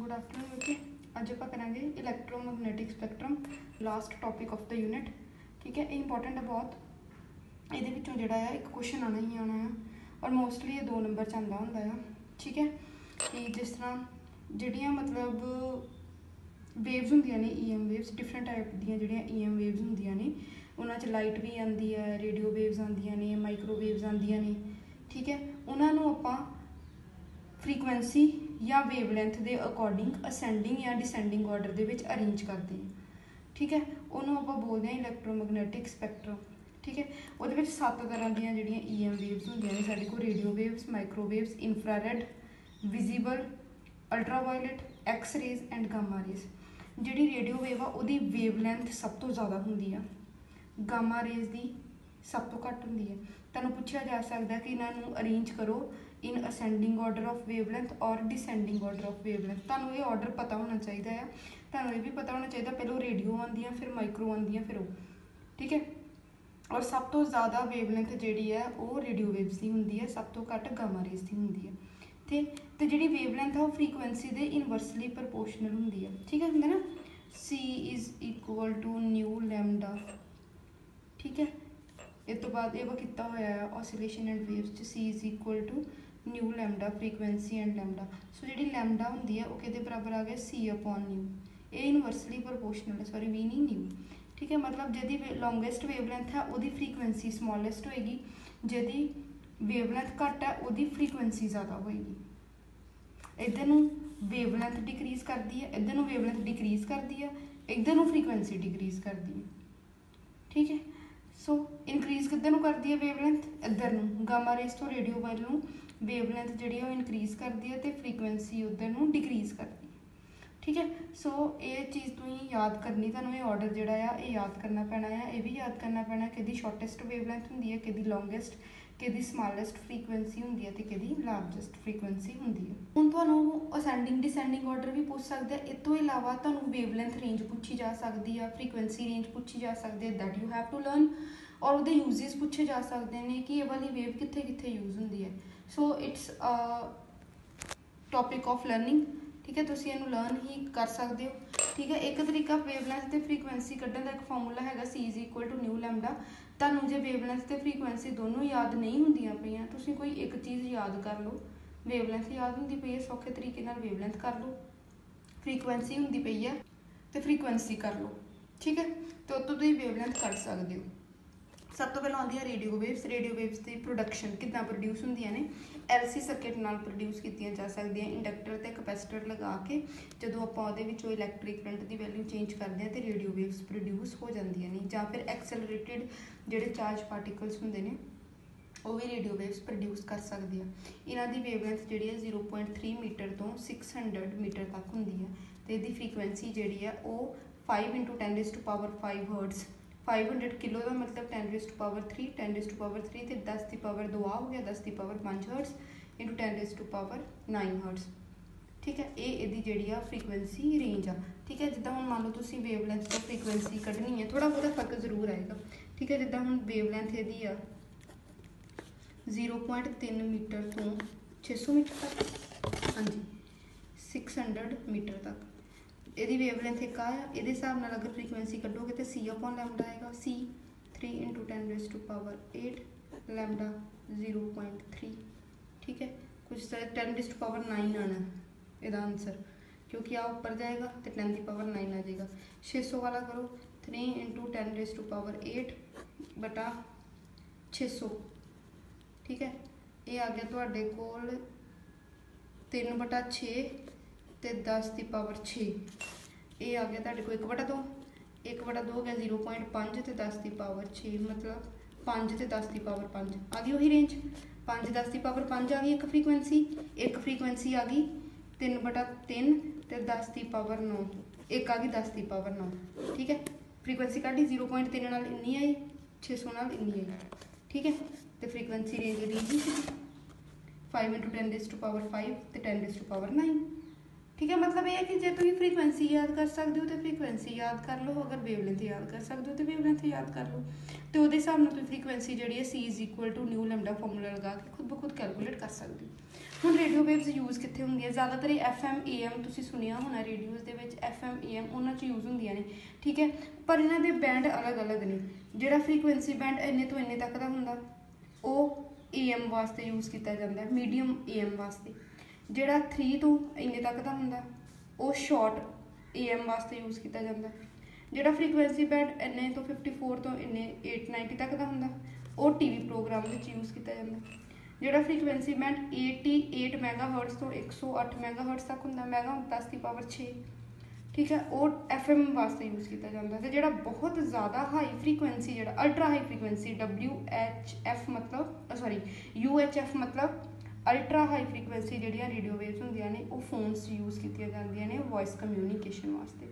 Good afternoon बच्चे। अज आप करेंगे electromagnetic spectrum, last topic of the unit. ठीक है, ये इंपॉर्टेंट है बहुत। ये जोड़ा है एक क्वेश्चन आना ही आना है और मोस्टली ये 2 नंबर च आता होंगे। ठीक है, कि जिस तरह जड़ियाँ मतलब वेव्स होंदियां ने EM वेव्स, डिफरेंट टाइप दी जड़ियाँ EM वेव्स होंदियां ने, उन्होंने लाइट भी आती है, रेडियो वेव्स आंदियां ने, माइक्रो वेव्स आंदियां ने। ठीक है, उन्होंने आपां फ्रीकुएंसी या वेवलेंथ के अकॉर्डिंग असेंडिंग या डिसेंडिंग ऑर्डर के अरेंज करते हैं। ठीक है, उन्होंने आप बोलते हैं इलैक्ट्रोमैगनैटिक स्पैक्ट्रम। ठीक है, वो 7 तरह दी जड़ियाँ EM वेव्स होंदियां ने साडे कोल, radio waves, microwaves, infrared, visible, ultraviolet, X rays and gamma rays. जी रेडियो वेव आ उहदी वेवलेंथ सब तो ज़्यादा होंदी है, गामा रेज की सब तो घट होंदी है। तुहानूं पूछा जा सकता है कि इन्हों अरेंज करो in ascending order of wavelength और डिसेंडिंग ऑर्डर ऑफ वेवलेंथ। तुहानूं ये ऑर्डर पता होना चाहिए है, तुहानूं ये भी पता होना चाहिए पहले रेडियो आंदियां, फिर माइक्रो आंदियां, फिर वो। ठीक है, और सब तो ज़्यादा वेवलेंथ जी है वो रेडियो वेव्स की होंदी है, सब तो घट गामा रेज की होंदी है। तो जी वेवलेंथ है वो फ्रीकुएंसी के इनवर्सली प्रपोर्शनल होंदी है। ठीक है, होंगे ना, C is equal to nu lambda. ठीक है, इस तो बाद यह किया होया है oscillation and waves, C is equal to nu lambda frequency and lambda. So जी लैमडा होंगी है वो कि बराबर आ गया C अपॉन न्यू। ये इनवर्सली प्रपोर्शनल है, सॉरी V नहीं न्यू। ठीक है, मतलब जी लॉन्गेस्ट वेवलेंथ है वो फ्रीकुएंसी स्मॉलेस्ट होएगी, जी वेवलेंथ घट है वो फ्रीकुएंसी ज़्यादा होएगी। इधर वेवलेंथ डिक्रीज करती है, इधर वेवलेंथ डिक्रीज करती है, इधर फ्रीकुएंसी डिक्रीज करती है। ठीक है, सो इनक्रीज किधर करती है वेवलेंथ, इधर गामा रेस तो रेडियो वाल वेवलेंथ जी इनक्रीज करती है तो फ्रीकुएंसी उधर डिक्रीज करती है। ठीक है, सो ये चीज़ तुम याद करनी, तुम ये ऑर्डर जोड़ा है याद करना पैना है। ये भी याद करना पैना कि शॉर्टेस्ट वेवलेंथ होंगी है, कि लॉन्गेस्ट, कि स्मॉलेस्ट फ्रीकुएंसी होंगी है, तो कि लार्जेस्ट फ्रीकुएंसी होंगी है। हुण तुहानूं असेंडिंग डिसेंडिंग ऑर्डर भी पूछ सकते हैं। इस तो इलावा तुहानूं वेवलेंथ रेंज पूछी जा सकती है, फ्रीकुएंसी रेंज पूछी जा सकती है, that you have to learn. और वो यूजेस पूछे जा सकते हैं कि ये वाली वेव कित्थे कित्थे यूज होंगी है। So it's topic of learning. ठीक है, तुसीं इहनूं लर्न ही कर सकते हो। ठीक है, एक तरीका वेवलेंथ ते फ्रीकुएंसी कड्ढण दा एक फार्मूला है C is equal to nu lambda. तुहानूं जे वेवलेंथ ते फ्रीकुएंसी दोनों याद नहीं होंदियां पईआं, तुसीं कोई एक चीज़ याद कर लो। वेवलेंथ याद होंदी पई है, सौखे तरीके नाल वेवलेंथ कर लो, फ्रीकुएंसी होंदी पई है तो फ्रीकुएंसी कर लो। ठीक है, तो उत्तों तुसीं वेवलेंथ कढ सकदे हो। सब तो पहले आती है रेडियो वेव्स। रेडियो वेव्स की प्रोडक्शन कितना प्रोड्यूस होंदियां ने, LC सर्किट नाल प्रोड्यूस कीतियां जा सकदियां, इंडक्टर ते कैपेसिटर लगा के जदों आपां उहदे विचों इलैक्ट्रिक करंट की वैल्यू चेंज करते हैं तो रेडियो वेव्स प्रोड्यूस हो जांदियां ने। जां फिर एक्सलरेटिड जिहड़े चार्ज पार्टिकल्स होंदे ने वो भी रेडियो वेव्स प्रोड्यूस कर सकते हैं। इन्हां दी वेवलेंथ जिहड़ी है 0.3 मीटर तो 600 मीटर तक होंदी है, तो इहदी फ्रीकुएंसी जिहड़ी है वो 5 × 10⁵ हर्ट्ज़, 500 किलो का मतलब 10⁻3, 10⁻3 तो 10 की पावर 2 हो गया, 10 की पावर 5 हर्ट्ज़ इंटू 10⁻9 हर्ट्ज़। ठीक है, ये जी फ्रीकुएंसी रेंज आ। ठीक है, जिदा हम मान लो तुम वेवलेंथ तो फ्रीकुएंसी कढ़नी है, थोड़ा बहुत फर्क जरूर आएगा। ठीक है, जिदा हम वेवलेंथ यदी आ 0.3 मीटर तो 600 मीटर तक, हाँ जी 600 मीटर तक यदि वेवलेंथ एक आया। ये हिसाब न अगर फ्रीकुएंसी कढ़ोगे तो C अपॉन लैमडा आएगा, C 3 × 10⁸ लैमडा 0.3। ठीक है, कुछ 10⁻9 आना यदा आंसर, क्योंकि आ ऊपर जाएगा तो 10⁻9 आ जाएगा। 600 वाला करो, 3 × 10⁸ बटा 600। ठीक है, ये आ गया तुहाडे कोल 3/6 तो 10 की पावर 6। ये आ गया तुहाडे कोल 1/2, 1/2 हो गया 0.5 तो 10 की पावर 6, मतलब 5 तो 10 की पावर 5 आ गई। वही रेंज 5 10 की पावर 5 आ गई। एक फ्रीकुएंसी आ गई 3/3 तो 10 की पावर 9, एक आ गई 10 की पावर 9। ठीक है, फ्रीकुएंसी काढ़ी 0.3 नाल इन्नी आई, 600 नाल इन्नी आई। ठीक है, तो फ्रीकुएंसी रेंज दी 5 × 10⁵ तो 10⁻9। ठीक है, मतलब ये है कि जो तुम फ्रीकुएंसी याद कर सकते हो तो फ्रीकुएंसी याद कर लो, अगर वेवलेंथ याद कर सकते हो तो वेवलेंथ याद कर लो। तो वो हिसाब से तुम फ्रीकुएंसी जी है C is equal to nu lambda formula लगा के खुद ब खुद कैलकुलेट कर सकते हो। ਹੁਣ ਰੇਡੀਓ ਵੇਵਸ ਯੂਜ਼ ਕਿੱਥੇ ਹੁੰਦੀਆਂ, ਜ਼ਿਆਦਾਤਰ ਇਹ FM AM ਤੁਸੀਂ ਸੁਣਿਆ ਹੋਣਾ ਰੇਡੀਓਜ਼ ਦੇ ਵਿੱਚ FM AM ਉਹਨਾਂ 'ਚ ਯੂਜ਼ ਹੁੰਦੀਆਂ ਨੇ, ਠੀਕ ਹੈ। ਪਰ ਇਹਨਾਂ ਦੇ ਬੈਂਡ ਅਲੱਗ-ਅਲੱਗ ਨੇ। ਜਿਹੜਾ ਫ੍ਰੀਕੁਐਂਸੀ ਬੈਂਡ ਇੰਨੇ ਤੋਂ ਇੰਨੇ ਤੱਕ ਦਾ ਹੁੰਦਾ ਉਹ AM ਵਾਸਤੇ ਯੂਜ਼ ਕੀਤਾ ਜਾਂਦਾ, ਮੀਡੀਅਮ AM ਵਾਸਤੇ। ਜਿਹੜਾ 3 ਤੋਂ ਇੰਨੇ ਤੱਕ ਦਾ ਹੁੰਦਾ ਉਹ ਸ਼ਾਰਟ AM ਵਾਸਤੇ ਯੂਜ਼ ਕੀਤਾ ਜਾਂਦਾ। ਜਿਹੜਾ ਫ੍ਰੀਕੁਐਂਸੀ ਬੈਂਡ ਇੰਨੇ ਤੋਂ 54 ਤੋਂ ਇੰਨੇ 890 ਤੱਕ ਦਾ ਹੁੰਦਾ ਉਹ TV ਪ੍ਰੋਗਰਾਮ ਵਿੱਚ ਯੂਜ਼ ਕੀਤਾ ਜਾਂਦਾ। ਜਿਹੜਾ ਫ੍ਰੀਕੁਐਂਸੀ ਬੈਂਡ 88 ਮੈਗਾਹਰਟਜ਼ ਤੋਂ 108 ਮੈਗਾਹਰਟਜ਼ ਤੱਕ ਹੁੰਦਾ, ਮੈਗਾ 10 ਦੀ ਪਾਵਰ 6, ਠੀਕ ਹੈ, ਉਹ FM ਵਾਸਤੇ ਯੂਜ਼ ਕੀਤਾ ਜਾਂਦਾ। ਅਤੇ ਜਿਹੜਾ ਬਹੁਤ ਜ਼ਿਆਦਾ ਹਾਈ ਫ੍ਰੀਕੁਐਂਸੀ, ਜਿਹੜਾ ਅਲਟਰਾ ਹਾਈ ਫ੍ਰੀਕੁਐਂਸੀ UHF ਮਤਲਬ ਅਲਟਰਾ ਹਾਈ ਫ੍ਰੀਕੁਐਂਸੀ ਜਿਹੜੀਆਂ ਰੇਡੀਓ ਵੇਵਸ ਹੁੰਦੀਆਂ ਨੇ ਉਹ ਫੋਨਸ 'ਚ ਯੂਜ਼ ਕੀਤੀਆਂ ਜਾਂਦੀਆਂ ਨੇ ਵੋਇਸ ਕਮਿਊਨੀਕੇਸ਼ਨ ਵਾਸਤੇ,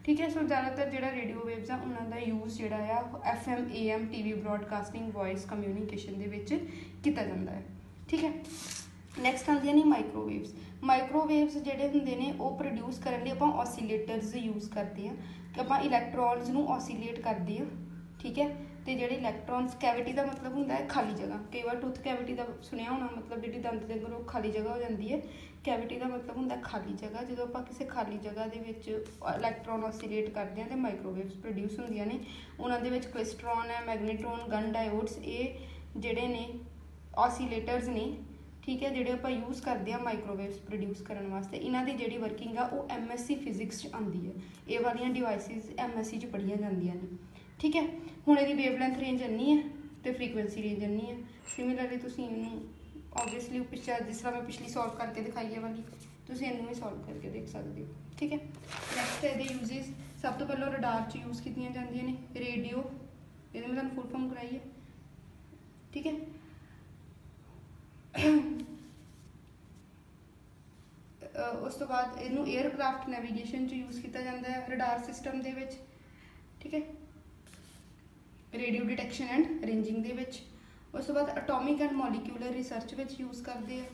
ਠੀਕ ਹੈ। ਸੋ ਜ਼ਿਆਦਾਤਰ ਜਿਹੜਾ ਰੇਡੀਓ ਵੇਵਸ ਆ ਉਹਨਾਂ ਦਾ ਯੂਜ਼ ਜਿਹੜਾ ਆ FM AM TV broadcasting voice communication ਦੇ ਵਿੱਚ ਕੀਤਾ ਜਾਂਦਾ ਹੈ, ਠੀਕ ਹੈ। ਨੈਕਸਟ ਆਉਂਦੀਆਂ ਨੇ ਮਾਈਕ੍ਰੋਵੇਵਸ। ਮਾਈਕ੍ਰੋਵੇਵਸ ਜਿਹੜੇ ਹੁੰਦੇ ਨੇ ਉਹ ਪ੍ਰੋਡਿਊਸ ਕਰਨ ਲਈ ਆਪਾਂ ਔਸੀਲੇਟਰਸ ਯੂਜ਼ ਕਰਦੇ ਹਾਂ, ਕਿ ਆਪਾਂ ਇਲੈਕਟ੍ਰੋਨਸ ਨੂੰ ਔਸੀਲੇਟ ਕਰਦੇ ਹਾਂ, ਠੀਕ ਹੈ। ਅਤੇ ਜਿਹੜੇ ਇਲੈਕਟ੍ਰੋਨਸ, ਕੈਵਿਟੀ ਦਾ ਮਤਲਬ ਹੁੰਦਾ ਹੈ ਖਾਲੀ ਜਗ੍ਹਾ। ਕਈ ਵਾਰ ਟੁੱਥ ਕੈਵਿਟੀ ਦਾ ਸੁਣਿਆ ਹੋਣਾ, ਮਤਲਬ ਜਿਹੜੀ ਦੰਦ ਦੇ ਅੰਦਰ ਉਹ ਖਾਲੀ ਜਗ੍ਹਾ ਹੋ ਜਾਂਦੀ ਹੈ। ਕੈਵਿਟੀ ਦਾ ਮਤਲਬ ਹੁੰਦਾ ਖਾਲੀ ਜਗ੍ਹਾ। ਜਦੋਂ ਆਪਾਂ ਕਿਸੇ ਖਾਲੀ ਜਗ੍ਹਾ ਦੇ ਵਿੱਚ ਇਲੈਕਟ੍ਰੋਨ ਔਸੀਲੇਟ ਕਰਦੇ ਹਾਂ ਅਤੇ ਮਾਈਕ੍ਰੋਵੇਵਸ ਪ੍ਰੋਡਿਊਸ ਹੁੰਦੀਆਂ ਨੇ। ਉਹਨਾਂ ਦੇ ਵਿੱਚ ਕਲਿਸਟਰੋਨ ਹੈ, ਮੈਗਨੀਟ੍ਰੋਨ, ਗਨ ਡਾਇਓਡਸ, ਇਹ ਜਿਹੜੇ ਨੇ ਔਸੀਲੇਟਰਸ ਨੇ, ਠੀਕ ਹੈ, ਜਿਹੜੇ ਆਪਾਂ ਯੂਜ਼ ਕਰਦੇ ਹਾਂ ਮਾਈਕ੍ਰੋਵੇਵਸ ਪ੍ਰੋਡਿਊਸ ਕਰਨ ਵਾਸਤੇ। ਇਹਨਾਂ ਦੀ ਜਿਹੜੀ ਵਰਕਿੰਗ ਆ ਉਹ MSc ਫਿਜ਼ਿਕਸ 'ਚ ਆਉਂਦੀ ਹੈ। ਇਹ ਵਾਲੀਆਂ ਡਿਵਾਈਸਿਸ MSc 'ਚ ਪੜ੍ਹੀਆਂ ਜਾਂਦੀਆਂ ਨੇ, ਠੀਕ ਹੈ। ਹੁਣ ਇਹਦੀ ਵੇਵਲੈਂਥ ਰੇਂਜ ਇੰਨੀ ਹੈ ਅਤੇ ਫ੍ਰੀਕੁਐਂਸੀ ਰੇਂਜ ਇੰਨੀ ਹੈ। ਸਿਮਿਲਰਲੀ ਤੁਸੀਂ ਇਹਨੂੰ ਓਬਵੀਅਸਲੀ ਪਿੱਛੇ ਜਿਸ ਤਰ੍ਹਾਂ ਮੈਂ ਪਿਛਲੀ ਸੋਲਵ ਕਰਕੇ ਦਿਖਾਈ ਹੈ ਵਾਲੀ, ਤੁਸੀਂ ਇਹਨੂੰ ਵੀ ਸੋਲਵ ਕਰਕੇ ਦੇਖ ਸਕਦੇ ਹੋ, ਠੀਕ ਹੈ। ਨੈਕਸਟ ਇਹਦੇ ਯੂਜ਼ਿਸ, ਸਭ ਤੋਂ ਪਹਿਲਾਂ ਰਡਾਰ 'ਚ ਯੂਜ਼ ਕੀਤੀਆਂ ਜਾਂਦੀਆਂ ਨੇ ਰੇਡੀਓ, ਇਹਦੇ ਮੈਂ ਤੁਹਾਨੂੰ ਫੁੱਲ ਫਾਰਮ ਕਰਾਈ ਹੈ, ਠੀਕ ਹੈ। ਉਸ ਤੋਂ ਬਾਅਦ ਇਹਨੂੰ 에ਅਰਕ੍ਰਾਫਟ ਨੈਵੀਗੇਸ਼ਨ 'ਚ ਯੂਜ਼ ਕੀਤਾ ਜਾਂਦਾ ਹੈ ਰਡਾਰ ਸਿਸਟਮ ਦੇ ਵਿੱਚ, ਠੀਕ ਹੈ, ਰੇਡੀਓ ਡਿਟੈਕਸ਼ਨ ਐਂਡ ਰੇਂਜਿੰਗ ਦੇ ਵਿੱਚ। ਉਸ ਤੋਂ ਬਾਅਦ ਅਟੋਮਿਕ ਐਂਡ ਮੋਲੀਕਿਊਲਰ ਰਿਸਰਚ ਵਿੱਚ ਯੂਜ਼ ਕਰਦੇ ਆ।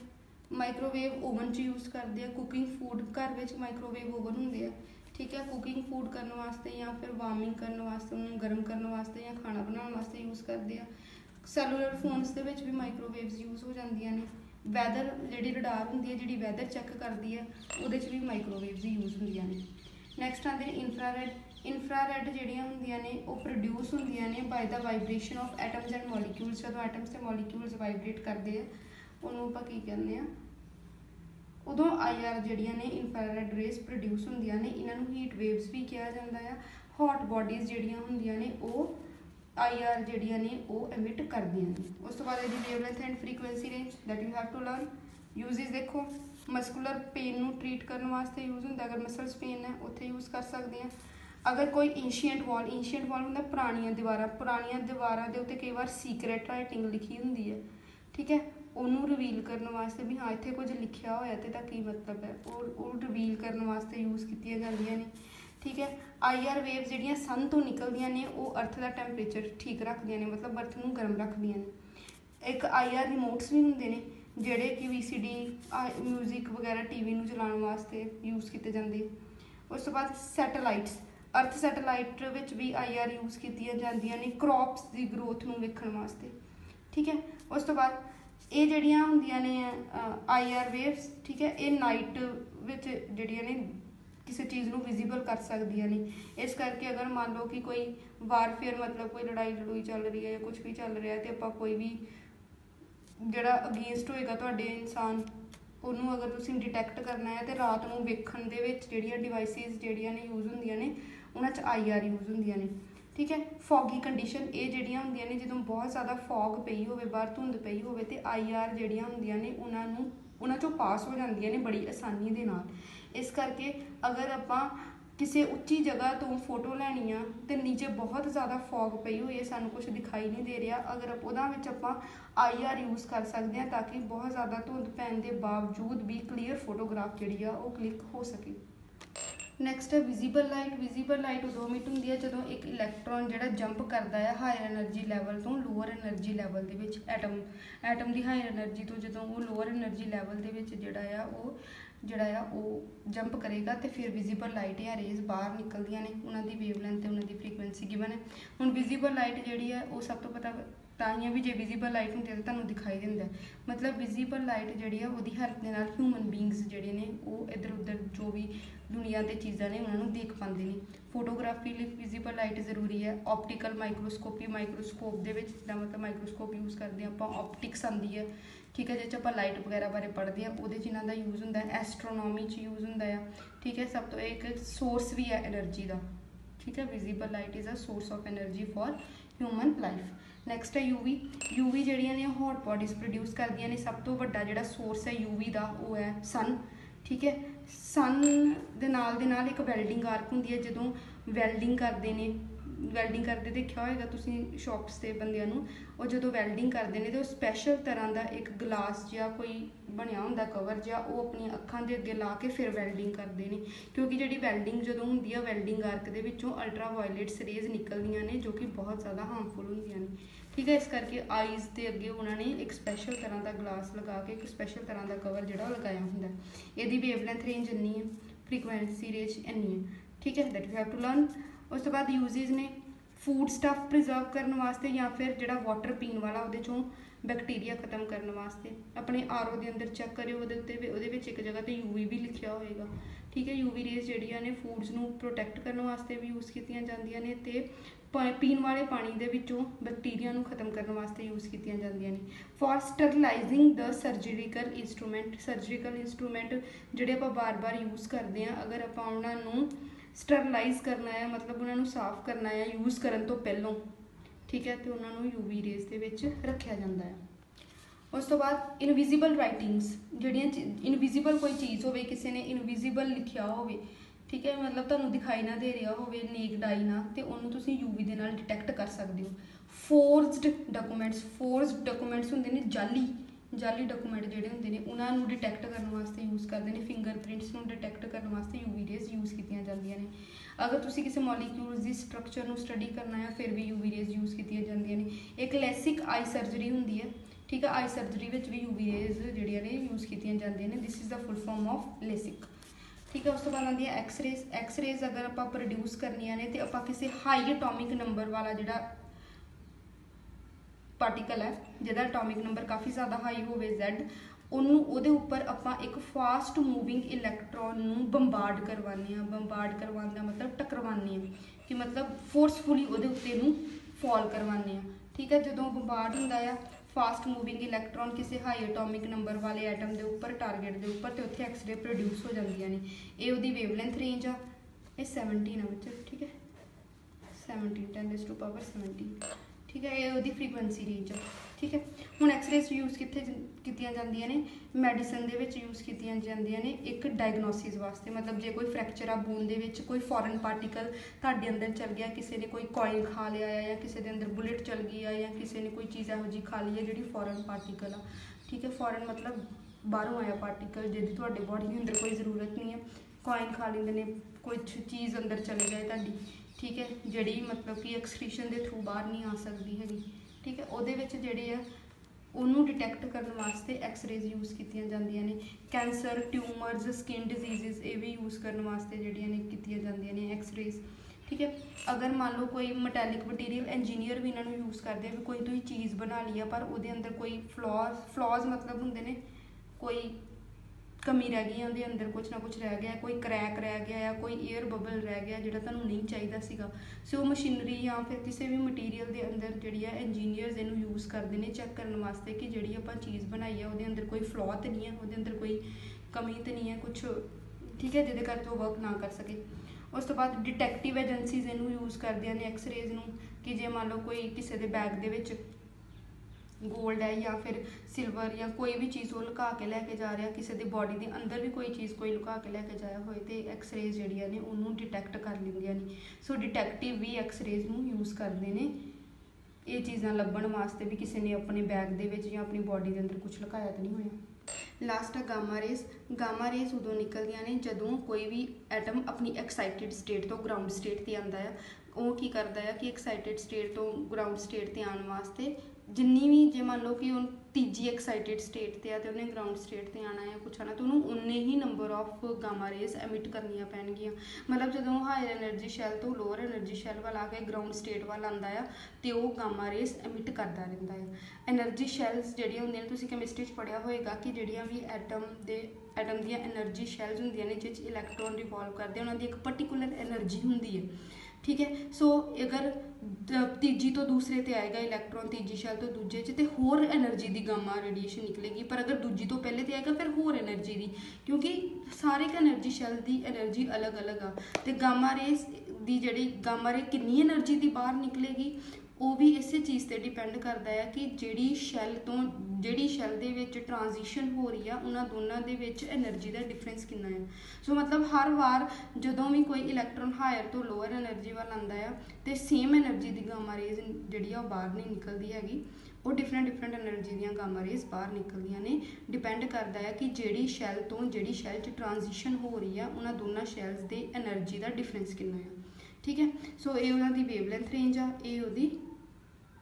ਮਾਈਕ੍ਰੋਵੇਵ ਓਵਨ 'ਚ ਯੂਜ਼ ਕਰਦੇ ਆ। ਕੁਕਿੰਗ ਫੂਡ, ਘਰ ਵਿੱਚ ਮਾਈਕ੍ਰੋਵੇਵ ਓਵਨ ਹੁੰਦੇ ਆ, ਠੀਕ ਹੈ, ਕੁਕਿੰਗ ਫੂਡ ਕਰਨ ਵਾਸਤੇ ਜਾਂ ਫਿਰ ਵਾਰਮਿੰਗ ਕਰਨ ਵਾਸਤੇ, ਉਹਨੂੰ ਗਰਮ ਕਰਨ ਵਾਸਤੇ ਜਾਂ ਖਾਣਾ ਬਣਾਉਣ ਵਾਸਤੇ ਯੂਜ਼ ਕਰਦੇ ਆ। ਸੈਲੂਲਰ ਫੋਨਸ ਦੇ ਵਿੱਚ ਵੀ ਮਾਈਕ੍ਰੋਵੇਵਸ ਯੂਜ਼ ਹੋ ਜਾਂਦੀਆਂ ਨੇ। ਵੈਦਰ ਜਿਹੜੀ ਰਡਾਰ ਹੁੰਦੀ ਹੈ, ਜਿਹੜੀ ਵੈਦਰ ਚੈੱਕ ਕਰਦੀ ਹੈ, ਉਹਦੇ 'ਚ ਵੀ ਮਾਈਕ੍ਰੋਵੇਵਸ ਯੂਜ਼ ਹੁੰਦੀਆਂ ਨੇ। ਨੈਕਸਟ ਆਉਂਦੇ ਨੇ ਇਨਫਰਾਰੈਡ। ਇਨਫਰਾਰੈਡ ਜਿਹੜੀਆਂ ਹੁੰਦੀਆਂ ਨੇ ਉਹ ਪ੍ਰੋਡਿਊਸ ਹੁੰਦੀਆਂ ਨੇ by the vibration of atoms and molecules. ਜਦੋਂ ਐਟਮਸ ਅਤੇ ਮੋਲੀਕਿਊਲਸ ਵਾਈਬ੍ਰੇਟ ਕਰਦੇ ਆ ਉਹਨੂੰ ਆਪਾਂ ਕੀ ਕਹਿੰਦੇ ਆ, ਉਦੋਂ IR ਜਿਹੜੀਆਂ ਨੇ ਇਨਫਰਾਰੈਡ ਰੇਜ਼ ਪ੍ਰੋਡਿਊਸ ਹੁੰਦੀਆਂ ਨੇ। ਇਹਨਾਂ ਨੂੰ ਹੀਟ ਵੇਵਸ ਵੀ ਕਿਹਾ ਜਾਂਦਾ ਆ। ਹੌਟ ਬੋਡੀਜ਼ ਜਿਹੜੀਆਂ ਹੁੰਦੀਆਂ ਨੇ ਉਹ IR ਜਿਹੜੀਆਂ ਨੇ ਉਹ ਐਮਿਟ ਕਰਦੀਆਂ ਨੇ। ਉਸ ਤੋਂ ਬਾਅਦ ਇਹਦੀ wavelength and frequency range that you have to learn. Uses ਦੇਖੋ, ਮਸਕੂਲਰ ਪੇਨ ਨੂੰ ਟਰੀਟ ਕਰਨ ਵਾਸਤੇ ਯੂਜ਼ ਹੁੰਦਾ, ਅਗਰ ਮਸਲਸ ਪੇਨ ਹੈ ਉੱਥੇ ਯੂਜ਼ ਕਰ ਸਕਦੇ ਹਾਂ। ਅਗਰ ਕੋਈ ਏਂਸ਼ੀਐਂਟ ਵਾਲ ਹੁੰਦਾ ਪੁਰਾਣੀਆਂ ਦੀਵਾਰਾਂ ਦੇ ਉੱਤੇ ਕਈ ਵਾਰ ਸੀਕਰੇਟ ਰਾਈਟਿੰਗ ਲਿਖੀ ਹੁੰਦੀ ਹੈ, ਠੀਕ ਹੈ, ਉਹਨੂੰ ਰਿਵੀਲ ਕਰਨ ਵਾਸਤੇ ਵੀ ਹਾਂ ਇੱਥੇ ਕੁਝ ਲਿਖਿਆ ਹੋਇਆ ਤੇ ਇਹਦਾ ਕੀ ਮਤਲਬ ਹੈ, ਉਹ ਰਿਵੀਲ ਕਰਨ ਵਾਸਤੇ ਯੂਜ਼ ਕੀਤੀਆਂ ਜਾਂਦੀਆਂ ਨੇ, ਠੀਕ ਹੈ। IR ਵੇਵਸ ਜਿਹੜੀਆਂ ਸਨ ਤੋਂ ਨਿਕਲਦੀਆਂ ਨੇ ਉਹ ਅਰਥ ਦਾ ਟੈਂਪਰੇਚਰ ਠੀਕ ਰੱਖਦੀਆਂ ਨੇ, ਮਤਲਬ ਅਰਥ ਨੂੰ ਗਰਮ ਰੱਖਦੀਆਂ ਨੇ। ਇੱਕ IR ਰਿਮੋਟਸ ਵੀ ਹੁੰਦੇ ਨੇ ਜਿਹੜੇ ਕਿ VCD ਮਿਊਜ਼ਿਕ ਵਗੈਰਾ TV ਨੂੰ ਚਲਾਉਣ ਵਾਸਤੇ ਯੂਜ਼ ਕੀਤੇ ਜਾਂਦੇ। ਉਸ ਤੋਂ ਬਾਅਦ ਸੈਟੇਲਾਈਟਸ, ਅਰਥ ਸੈਟੇਲਾਈਟ ਵਿੱਚ ਵੀ IR ਯੂਜ਼ ਕੀਤੀਆਂ ਜਾਂਦੀਆਂ ਨੇ ਕ੍ਰੌਪਸ ਦੀ ਗਰੋਥ ਨੂੰ ਵੇਖਣ ਵਾਸਤੇ, ਠੀਕ ਹੈ। ਉਸ ਤੋਂ ਬਾਅਦ ਇਹ ਜਿਹੜੀਆਂ ਹੁੰਦੀਆਂ ਨੇ IR ਵੇਵਸ, ਠੀਕ ਹੈ, ਇਹ ਨਾਈਟ ਵਿੱਚ ਜਿਹੜੀਆਂ ਨੇ ਕਿਸੇ ਚੀਜ਼ ਨੂੰ ਵਿਜ਼ੀਬਲ ਕਰ ਸਕਦੀਆਂ ਨੇ। ਇਸ ਕਰਕੇ ਅਗਰ ਮੰਨ ਲਓ ਕਿ ਕੋਈ ਵਾਰਫੇਅਰ, ਮਤਲਬ ਕੋਈ ਲੜਾਈ ਚੱਲ ਰਹੀ ਹੈ ਜਾਂ ਕੁਛ ਵੀ ਚੱਲ ਰਿਹਾ ਅਤੇ ਆਪਾਂ ਕੋਈ ਵੀ ਜਿਹੜਾ ਅਗੇਂਸਟ ਹੋਏਗਾ ਤੁਹਾਡੇ ਇਨਸਾਨ, ਉਹਨੂੰ ਅਗਰ ਤੁਸੀਂ ਡਿਟੈਕਟ ਕਰਨਾ ਹੈ ਅਤੇ ਰਾਤ ਨੂੰ ਵੇਖਣ ਦੇ ਵਿੱਚ ਜਿਹੜੀਆਂ ਡਿਵਾਈਸਿਸ ਜਿਹੜੀਆਂ ਨੇ ਯੂਜ਼ ਹੁੰਦੀਆਂ ਨੇ ਉਹਨਾਂ 'ਚ IR ਯੂਜ਼ ਹੁੰਦੀਆਂ ਨੇ, ਠੀਕ ਹੈ। ਫੌਗੀ ਕੰਡੀਸ਼ਨ, ਇਹ ਜਿਹੜੀਆਂ ਹੁੰਦੀਆਂ ਨੇ ਜਦੋਂ ਬਹੁਤ ਜ਼ਿਆਦਾ ਫੌਗ ਪਈ ਹੋਵੇ, ਬਾਹਰ ਧੁੰਦ ਪਈ ਹੋਵੇ ਅਤੇ IR ਜਿਹੜੀਆਂ ਹੁੰਦੀਆਂ ਨੇ ਉਹਨਾਂ 'ਚੋਂ ਪਾਸ ਹੋ ਜਾਂਦੀਆਂ ਨੇ ਬੜੀ ਆਸਾਨੀ ਦੇ ਨਾਲ। ਇਸ ਕਰਕੇ ਅਗਰ ਆਪਾਂ ਕਿਸੇ ਉੱਚੀ ਜਗ੍ਹਾ ਤੋਂ ਫੋਟੋ ਲੈਣੀ ਆ ਅਤੇ ਨੀਚੇ ਬਹੁਤ ਜ਼ਿਆਦਾ ਫੌਗ ਪਈ ਹੋਈ ਹੈ, ਸਾਨੂੰ ਕੁਛ ਦਿਖਾਈ ਨਹੀਂ ਦੇ ਰਿਹਾ, ਅਗਰ ਉਹਦਾ ਵਿੱਚ ਆਪਾਂ IR ਯੂਜ਼ ਕਰ ਸਕਦੇ ਹਾਂ ਤਾਂ ਕਿ ਬਹੁਤ ਜ਼ਿਆਦਾ ਧੁੰਦ ਪੈਣ ਦੇ ਬਾਵਜੂਦ ਵੀ ਕਲੀਅਰ ਫੋਟੋਗ੍ਰਾਫ ਜਿਹੜੀ ਆ ਉਹ ਕਲਿੱਕ ਹੋ ਸਕੇ। ਨੈਕਸਟ ਹੈ ਵਿਜ਼ੀਬਲ ਲਾਈਟ। ਵਿਜ਼ੀਬਲ ਲਾਈਟ ਉਦੋਂ ਐਮਿਟ ਹੁੰਦੀ ਹੈ ਜਦੋਂ ਇੱਕ ਇਲੈਕਟ੍ਰੋਨ ਜਿਹੜਾ ਜੰਪ ਕਰਦਾ ਹੈ ਹਾਇਰ ਐਨਰਜੀ ਲੈਵਲ ਤੋਂ ਲੋਅਰ ਐਨਰਜੀ ਲੈਵਲ ਦੇ ਵਿੱਚ। ਐਟਮ ਦੀ ਹਾਇਰ ਐਨਰਜੀ ਤੋਂ ਜਦੋਂ ਉਹ ਲੋਅਰ ਐਨਰਜੀ ਲੈਵਲ ਦੇ ਵਿੱਚ ਜਿਹੜਾ ਆ ਉਹ ਜੰਪ ਕਰੇਗਾ ਅਤੇ ਫਿਰ ਵਿਜ਼ੀਬਲ ਲਾਈਟ ਜਾਂ ਰੇਜ਼ ਬਾਹਰ ਨਿਕਲਦੀਆਂ ਨੇ। ਉਹਨਾਂ ਦੀ ਵੇਵਲੈਂਥ ਅਤੇ ਉਹਨਾਂ ਦੀ ਫ੍ਰੀਕੁਐਂਸੀ ਗਿਵਨ ਹੈ। ਹੁਣ ਵਿਜ਼ੀਬਲ ਲਾਈਟ ਜਿਹੜੀ ਹੈ ਉਹ ਸਭ ਤੋਂ ताइयां भी जे विजिबल लाइट होंदी है तो तुहानूं दिखाई दिंदा है। मतलब विजिबल लाइट जिहड़ी है उहदी हेल्प दे नाल ह्यूमन बींग्स जिहड़े ने वो इधर उधर जो भी दुनिया ते चीज़ां ने उन्होंने देख पाते हैं। फोटोग्राफी लिए विजिबल लाइट जरूरी है। ऑप्टिकल माइक्रोस्कोपी माइक्रोस्कोप के मतलब माइक्रोस्कोप यूज़ करते हैं आप, ऑप्टिक्स आती है, ठीक है, जिस आप लाइट वगैरह बारे पढ़ते हैं वो इन्हों का यूज़ होंगे। एस्ट्रोनॉमी यूज़ होंगे, ठीक है। सब तो एक सोर्स भी है एनर्जी का, ठीक है। Visible light is a source of energy for human life. Next है यूवी। यूवी जड़ियाँ ने हॉट बॉडीज़ प्रोड्यूस करदियाँ ने। सब तो वड्डा जिहड़ा सोर्स है यूवी का वो है सन, ठीक है। सन दे नाल एक वैल्डिंग आर्क होंदी है। जदों वैल्डिंग करते हैं, वैल्डिंग करते देखा होगा तुसीं शॉप्स के बंदियां नूं, वो जो वैल्डिंग करते हैं तो स्पैशल तरह का एक गिलास जिहा कोई बनया होंदा कवर जिहा वो अपनी अखां दे अगे ला के फिर वैल्डिंग करते हैं, क्योंकि जिहड़ी वैल्डिंग जो होंदी है वैल्डिंग आर्क दे विचों अल्ट्रा वायलेट्स रेज निकलदियां ने जो कि बहुत ज़्यादा हार्मफुल होंदियां ने, ठीक है। इस करके आईज़ के अगे उन्होंने एक स्पैशल तरह का ग्लास लगा के एक स्पैशल तरह का कवर जिहड़ा लगाया होंदा। इहदी वेवलेंथ रेंज इन्नी है, फ्रीकुएंसी रेंज इन्नी है, ठीक है। That you have to learn. उस तो बाद यूजेज ने फूड स्टफ प्रिजर्व करने वास्ते या फिर जो वाटर पीने वाला वो चों बैक्टीरिया खत्म करने वास्ते। अपने आर ओ के अंदर चैक करो वो एक जगह तो यूवी भी लिखा होएगा, ठीक है। यूवी रेज जड़ियाँ ने फूड्स नूं प्रोटैक्ट करने वास्ते भी यूज़ कीतियां जांदियां ने ते पीने वाले पानी दे विचों बैक्टीरिया नूं खत्म करने वास्ते यूज़ कीतियां जांदियां ने। For sterilising the surgical instrument जिहड़े आपां बार बार यूज़ करते हैं, अगर आपां उन्हां नूं स्टरलाइज करना है मतलब उन्होंने साफ करना है यूज़ करने तो पहलों, ठीक है, तो उन्होंने यूवी रेज के विच रखा जाता है। उस तो बाद इनविजिबल राइटिंग्स जड़ियाँ इनविजिबल कोई चीज़ हो, किसी ने इनविजिबल लिखा हो, ठीक है, मतलब तुहानूं दिखाई ना दे रहा हो नेक डाई ना, तो उन्होंने तुसीं यूवी दे नाल डिटेक्ट कर सकते हो। फोर्सड डॉक्यूमेंट्स होंदे ने जाली डॉक्यूमेंट जिहड़े होंदे ने उन्होंने डिटेक्ट करने वास्ते यूज़ करते हैं। फिंगरप्रिंट्स नूं डिटेक्ट करने वास्ते यूवी रेज यूज़ कीतियां जांदियां ने। अगर तुसीं किसी मॉलीक्यूल्स की स्ट्रक्चर नूं स्टडी करना है फिर भी यूवी रेज यूज़ कीतियां जांदियां ने। एक लैसिक आई सर्जरी होंदी है, ठीक है, आई सर्जरी विच भी यूवी रेज जिहड़ियां ने यूज़ कीतियां जांदियां ने। This is the full form of LASIK, ठीक है। उस तो बाद आती है एक्सरेज अगर आप प्रोड्यूस करनिया ने तो आप किसी हाई एटॉमिक नंबर वाला जिहड़ा पार्टिकल है जिहदा एटॉमिक नंबर काफ़ी ज़्यादा हाई हो Z, उन्होंने उपर आप एक फास्ट मूविंग इलैक्ट्रॉन नूं बंबार्ड करवाने। बंबार्ड करवाने का मतलब टकरवाने कि मतलब फोर्सफुली उहदे उत्ते नूं फॉल करवाने, ठीक है। जो बंबार्ड होंदा है फास्ट मूविंग इलैक्ट्रॉन किसी हाई एटॉमिक नंबर वाले एटम के उपर टारगेट के उपर तो उत्थे एक्सरे प्रोड्यूस हो जांदियां ने। ये उहदी वेवलेंथ रेंज आ, ये 17 है बच्चे, ठीक है, 17 10⁻17, ठीक है। ये उहदी फ्रीकुएंसी रेंज है, ठीक है। हुण एक्सरेज यूज़ कित्थे कीतियां जांदियां ने, मैडिसन दे विच यूज़ कीतियां जांदियां ने एक डायग्नोसिस वास्ते। मतलब जे कोई फ्रैक्चर आ बोन दे विच, कोई फॉरन पार्टिकल तुहाडे अंदर चल गया, किसी ने कोई कॉइल खा लिया है या किसी के अंदर बुलेट चल गई है या किसी ने कोई चीज़ इहो जी खा ली है जिहड़ी फॉरन पार्टिकल आ, ठीक है। फॉरन मतलब बाहरों आया पार्टिकल जिहदी तुहाडे बॉडी के अंदर कोई जरूरत नहीं है, कॉइन खा लेंदे ने, कुछ चीज़ अंदर चले जाए तुहाडी, ठीक है, जिहड़ी मतलब कि एक्सक्रीशन के थ्रू बाहर नहीं आ सकती हैगी, ठीक है। उहदे विच जिहड़े है उन्होंने डिटेक्ट करने वास्ते एक्सरेज यूज़ कीतियां जांदियां ने। कैंसर ट्यूमर्स स्किन डिजीज़ ये भी यूज़ करने वास्ते जिहड़ियां ने कीतियां जांदियां ने एक्सरेज, ठीक है। अगर मान लो कोई मटैलिक मटीरियल इंजीनियर भी इन्होंने यूज़ करते हैं, कोई तुसीं चीज़ बना ली है पर उहदे अंदर कोई फ्लॉज मतलब होंदे ने, कोई कमी रह गई उहदे अंदर, कुछ ना कुछ रह गया, कोई क्रैक रह गया या कोई एयर बबल रह गया जिहड़ा तुहानूं नहीं चाहिदा सीगा, सो मशीनरी या फिर किसी भी मटीरियल के अंदर जिहड़ी है इंजीनियर्स इहनूं यूज़ करते हैं चैक करने वास्ते कि जिहड़ी आपां चीज़ बनाई है उहदे अंदर कोई फ्लॉ तो नहीं है, उहदे अंदर कोई कमी तो नहीं है कुछ, ठीक है, जिहदे करके वो वर्क ना कर सके। उस तो बाद डिटैक्टिव एजेंसीज इहनूं यूज़ करदियां ने एक्सरेज नूं कि जे मान लो कोई किसी के बैग दे विच गोल्ड है या फिर सिल्वर या कोई भी चीज़ वो लुका के लैके जा रहा, किसी की बॉडी के अंदर भी कोई चीज़ कोई लुका के लैके जाया होए तो एक्सरेज जिहड़ियां ने उन्होंने डिटैक्ट कर लैंदियां ने। सो डिटैक्टिव भी एक्सरेज नूं यूज़ करते हैं ये चीज़ां लभण वास्ते भी किसी ने अपने बैग दे विच या अपनी बॉडी के अंदर कुछ लुकाया तो नहीं होया। लास्ट है गामा रेज उदों निकलदियां ने जदों कोई भी एटम अपनी एक्साइटेड स्टेट तो ग्राउंड स्टेट ते आंदा है। वो की करता है कि एक्साइटेड स्टेट तो ग्राउंड स्टेट ते आने वास्ते जिन्नी भी जे मान लो कि तीजी एक्साइटेड स्टेट ते आ ते उन्हें ग्राउंड स्टेट ते आना है कुछ आना तो उन्होंने उन्ने ही number of gamma rays emit करनियां पैणगियां। मतलब जो हायर एनर्जी शैल तो लोअर एनर्जी शैल वाल आके ग्राउंड स्टेट वाल आंदा आ ते वो गामा रेज एमिट करता रहिंदा है। एनर्जी शैल्स जिहड़ियां हुंदियां ने तुसीं कैमिस्ट्री च पढ़िया होएगा कि जिहड़ियां भी एटम दियां एनर्जी शैल्स हुंदियां ने जिस इलैक्ट्रॉन रिवॉल्व करदे उन्हां दी एक पर्टिकुलर एनर्जी हुंदी है, ठीक है। सो अगर तीजी तो दूसरे ते आएगा इलैक्ट्रॉन, तीजी शैल तो दूजे च, ते होर एनर्जी दी गामा रेडिएशन निकलेगी। पर अगर दूजी तो पहले ते आएगा फिर होर एनर्जी दी, क्योंकि सारे एनर्जी शैल दी एनर्जी अलग अलग आ। ते गामा रेस दी जिहड़ी गामा रे कितनी एनर्जी दी बाहर निकलेगी वो भी इसे चीज़ पर डिपेंड करता है कि जिहड़ी शैल तो जिहड़ी शैल दे विच ट्रांजिशन हो रही है उन्हां दोनों दे विच एनर्जी का डिफरेंस कितना है। सो मतलब हर बार जदों भी कोई इलैक्ट्रॉन हायर तो लोअर एनर्जी वाल आंदा है तो सेम एनर्जी की गामा रेज जिहड़ी आ बाहर नहीं निकलती हैगी, वो डिफरेंट एनर्जी दी गामा रेज बाहर निकलदियां ने। डिपेंड करता है कि जिहड़ी शैल तो जिहड़ी शैल च ट्रांजिशन हो रही है उन्हां दोनों शैल्स दे एनर्जी का डिफरेंस कितना है, ठीक है। सो ये उन्हां दी वेवलेंथ रेंज आ, ये उहदी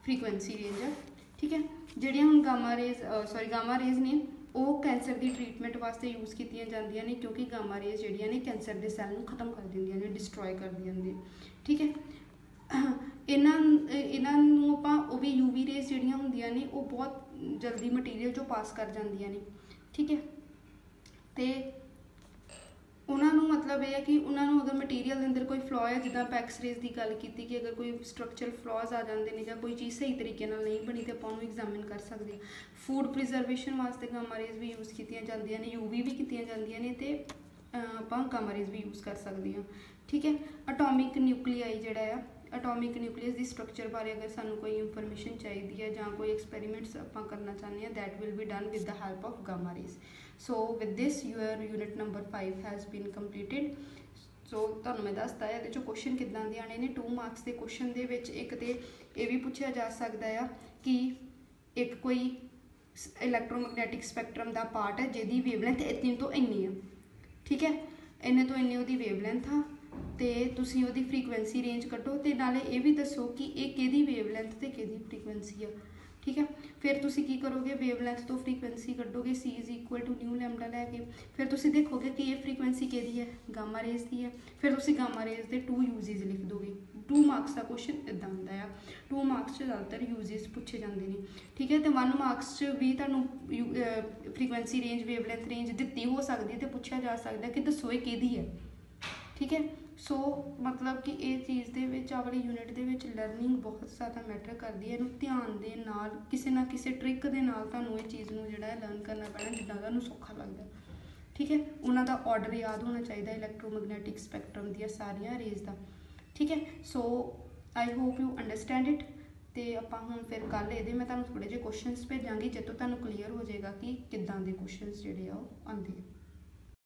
फ्रीकुएंसी रेंज है, ठीक है। जिहड़ियां हुण गामा रेज ने वो कैंसर की ट्रीटमेंट वास्ते यूज़ कीतियां जांदियां ने, क्योंकि गामा रेज जिहड़ियां ने कैंसर के सैल नूं खत्म कर दिंदियां ने, डिस्ट्रॉय कर दिंदियां ने, ठीक है। इन्हां नूं आपां वो भी यूवी रेज जिहड़ियां हुंदियां ने वो बहुत जल्दी मटीरियल जो पास कर जांदियां ने, ठीक है। ते उन्होंने मतलब यह है कि उन्होंने अगर मटीरियल के अंदर कोई फ्लॉ है, जिदा आप एक्सरेज की गल की कि अगर कोई स्ट्रक्चरल फ्लॉज आ जाते हैं या कोई चीज़ सही तरीके नहीं बनी तो आप एग्जामिन कर सकते हैं। फूड प्रिजर्वेशन वास्ते गामा रेज भी यूज़ की जांदियां ने, यूवी भी की जांदियां ने, तो आप गामा रेज भी यूज़ कर सकते हैं, ठीक है। एटॉमिक न्यूक्लियाई जिहड़ा है, एटॉमिक न्यूक्लियस की स्ट्रक्चर बारे अगर सानू कोई इंफॉर्मेशन चाहिए है या कोई एक्सपेरीमेंट्स आप करना चाहते हैं, that will be done with the help of gamma rays. So with this your unit number 5 has been completed. So तुहानू मैं दसता है ये क्वेश्चन किदां दे आने ने। 2 मार्क्स के क्वेश्चन दे विच एक तो ये भी पूछा जा सकता है कि एक कोई इलैक्ट्रोमैगनैटिक स्पैक्ट्रम का पार्ट है जिहदी वेवलेंथ इतनी तो इन्नी है, ठीक है, इन्ने तो इन्नी उहदी वेवलेंथ आ, तो तुसीं उहदी फ्रीकुएंसी रेंज कड्डो, तो नाले ये भी दसो कि ये किहदी वेवलेंथ ते किहदी फ्रीकुएंसी है, ठीक है। फिर तुसीं की करोगे, वेवलेंथ तो फ्रीकुएंसी कड्डोगे, C is equal to nu lambda लैके, फिर तुसीं देखोगे कि ये फ्रीकुएंसी किहदी है, गामा रेज की है। फिर तुसीं गामा रेज के 2 यूजेज लिख दोगे। 2 मार्क्स का क्वेश्चन इदां हुंदा है। 2 मार्क्स ज़्यादातर यूजेज पूछे जाते हैं, ठीक है। तो 1 मार्क्स भी तुहानू फ्रीकुएंसी रेंज वेवलेंथ रेंज दित्ती हो सकती है, तो पूछा जा सकता है कि दसो ये किहदी है, ठीक है। सो मतलब कि ये चीज़ के वाली यूनिट के लर्निंग बहुत ज़्यादा मैटर करती है। ध्यान दे नाल किसी ना किसी ट्रिक के नाल तुहानू ये चीज़ नूं जिहड़ा लर्न करना पैना जिद्दां तुहानू सौखा लगता है, ठीक है। उन्हों का ऑर्डर याद होना चाहिए इलैक्ट्रोमैगनैटिक स्पैक्ट्रम दी सारिया रेज का, ठीक है। So I hope you understand it. तो आपां हुण फिर कल ये मैं तुहानू थोड़े जे क्वेश्चनस भेजांगी जिस तो तुहानू क्लीयर हो जाएगा कि किद्दां दे क्वेश्चनस जिहड़े आ आंदे।